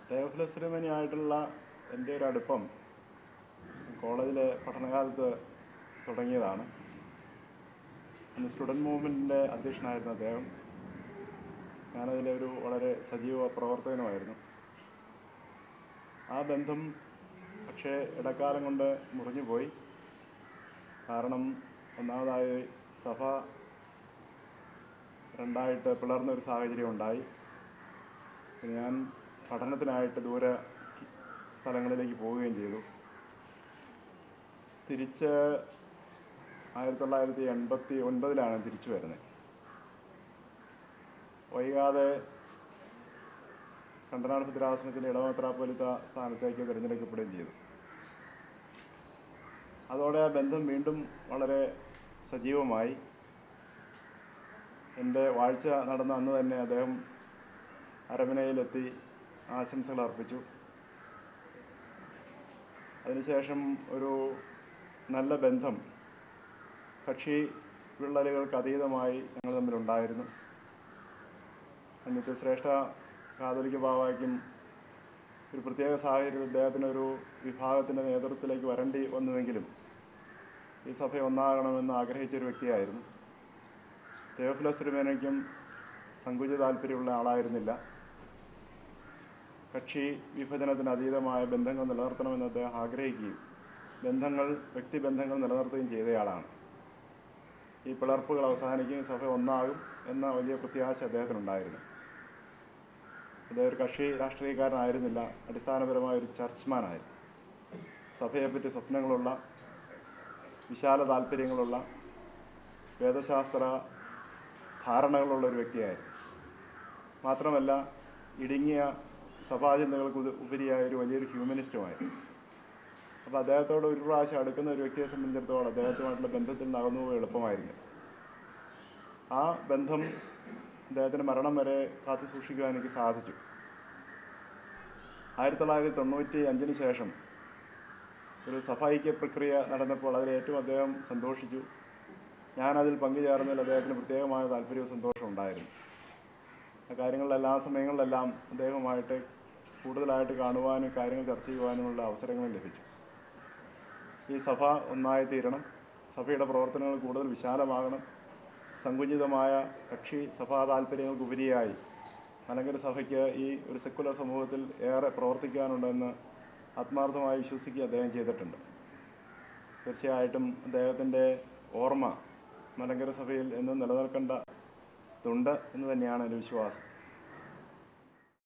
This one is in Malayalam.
തെയോഫിലസ് തിരുമേനിയായിട്ടുള്ള എൻ്റെ ഒരു അടുപ്പം കോളേജിലെ പഠനകാലത്ത് തുടങ്ങിയതാണ്. അന്ന് സ്റ്റുഡൻറ്റ് മൂവ്മെൻറ്റിൻ്റെ അധ്യക്ഷനായിരുന്നു അദ്ദേഹം. ഞാനതിലെ ഒരു വളരെ സജീവ പ്രവർത്തകനുമായിരുന്നു. ആ ബന്ധം പക്ഷേ ഇടക്കാലം കൊണ്ട് മുറിഞ്ഞുപോയി. കാരണം ഒന്നാമതായി സഭ രണ്ടായിട്ട് പിളർന്നൊരു സാഹചര്യം ഉണ്ടായി. ഞാൻ പഠനത്തിനായിട്ട് ദൂര സ്ഥലങ്ങളിലേക്ക് പോവുകയും ചെയ്തു. തിരിച്ച് 1989 തിരിച്ചു വരുന്നത്. വൈകാതെ കണ്ടനാട് ഭദ്രാസനത്തിൻ്റെ ഇടവമെത്രാപ്പോലീത്ത സ്ഥാനത്തേക്ക് തിരഞ്ഞെടുക്കപ്പെടുകയും ചെയ്തു. അതോടെ ആ ബന്ധം വീണ്ടും വളരെ സജീവമായി. എൻ്റെ വാഴ്ച നടന്ന അന്ന് തന്നെ അദ്ദേഹം അരമനയിലെത്തി ആശംസകൾ അർപ്പിച്ചു. അതിനുശേഷം ഒരു നല്ല ബന്ധം കക്ഷി വിള്ളലുകൾക്ക് അതീതമായി ഞങ്ങൾ തമ്മിലുണ്ടായിരുന്നു. അന്നത്തെ ശ്രേഷ്ഠ കാതോലിക്ക ബാവായ്ക്കും ഒരു പ്രത്യേക സാഹചര്യത്തിൽ അദ്ദേഹത്തിനൊരു വിഭാഗത്തിൻ്റെ നേതൃത്വത്തിലേക്ക് വരേണ്ടി വന്നുവെങ്കിലും ഈ സഭ ഒന്നാകണമെന്ന് ആഗ്രഹിച്ചൊരു വ്യക്തിയായിരുന്നു. തെയോഫിലസ് തിരുമേനിക്കും സങ്കുചിത താല്പര്യമുള്ള ആളായിരുന്നില്ല. കക്ഷി വിഭജനത്തിന് അതീതമായ ബന്ധങ്ങൾ നിലനിർത്തണമെന്ന് അദ്ദേഹം ആഗ്രഹിക്കുകയും വ്യക്തിബന്ധങ്ങൾ നിലനിർത്തുകയും ചെയ്തയാളാണ്. ഈ പിളർപ്പുകൾ അവസാനിക്കുകയും സഭ ഒന്നാകും എന്ന വലിയ പ്രത്യാശ അദ്ദേഹത്തിനുണ്ടായിരുന്നു. അദ്ദേഹം ഒരു കക്ഷി രാഷ്ട്രീയക്കാരനായിരുന്നില്ല, അടിസ്ഥാനപരമായ ഒരു ചർച്ച്മാനായിരുന്നു. സഭയെപ്പറ്റി സ്വപ്നങ്ങളുള്ള, വിശാല താല്പര്യങ്ങളുള്ള, വേദശാസ്ത്ര ധാരണകളുള്ള ഒരു വ്യക്തിയായിരുന്നു. മാത്രമല്ല ഇടുങ്ങിയ സഭാചിന്തകൾക്ക് ഉപരിയായ ഒരു വലിയൊരു ഹ്യൂമനിസ്റ്റുമായിരുന്നു. അപ്പോൾ അദ്ദേഹത്തോട് ഒരു പ്രാവശ്യം അടുക്കുന്ന ഒരു വ്യക്തിയെ സംബന്ധിച്ചിടത്തോളം അദ്ദേഹത്തുമായിട്ടുള്ള ബന്ധത്തിൽ നടന്നു പോയി എളുപ്പമായിരുന്നു. ആ ബന്ധം അദ്ദേഹത്തിൻ്റെ മരണം വരെ കാത്തു സൂക്ഷിക്കുവാൻ എനിക്ക് സാധിച്ചു. 1995 ശേഷം ഒരു സഭാഐക്യ പ്രക്രിയ നടന്നപ്പോൾ അതിലേറ്റവും അദ്ദേഹം സന്തോഷിച്ചു. ഞാനതിൽ പങ്കുചേർന്നതിൽ അദ്ദേഹത്തിന് പ്രത്യേകമായ താല്പര്യവും സന്തോഷവും ഉണ്ടായിരുന്നു. ആ കാര്യങ്ങളിലെല്ലാം സമയങ്ങളിലെല്ലാം അദ്ദേഹവുമായിട്ട് കൂടുതലായിട്ട് കാണുവാനും കാര്യങ്ങൾ ചർച്ച ചെയ്യുവാനുമുള്ള അവസരങ്ങളും ലഭിച്ചു. ഈ സഭ ഒന്നായി തീരണം, സഭയുടെ പ്രവർത്തനങ്ങൾ കൂടുതൽ വിശാലമാകണം, സങ്കുചിതമായ കക്ഷി സഭാ താല്പര്യങ്ങൾക്കുപരിയായി മലങ്കര സഭയ്ക്ക് ഈ ഒരു സെക്കുലർ സമൂഹത്തിൽ ഏറെ പ്രവർത്തിക്കാനുണ്ടെന്ന് ആത്മാർത്ഥമായി വിശ്വസിക്കുക അദ്ദേഹം ചെയ്തിട്ടുണ്ട്. തീർച്ചയായിട്ടും അദ്ദേഹത്തിൻ്റെ ഓർമ്മ മലങ്കര സഭയിൽ എന്നും നിലനിൽക്കേണ്ടതുണ്ട് എന്ന് തന്നെയാണ് എൻ്റെ വിശ്വാസം.